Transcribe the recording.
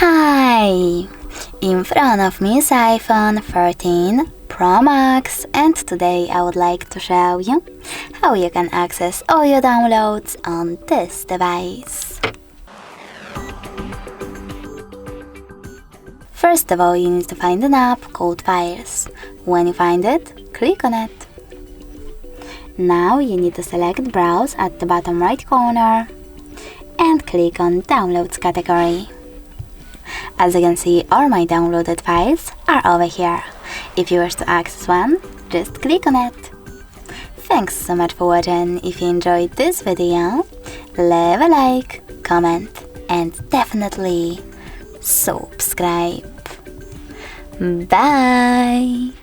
Hi! In front of me is iPhone 13 Pro Max, and today I would like to show you how you can access all your downloads on this device. First of all, you need to find an app called Files. When you find it, click on it. Now you need to select Browse at the bottom right corner and click on Downloads category. As you can see, all my downloaded files are over here. If you wish to access one, just click on it. Thanks so much for watching. If you enjoyed this video, leave a like, comment, and definitely subscribe. Bye!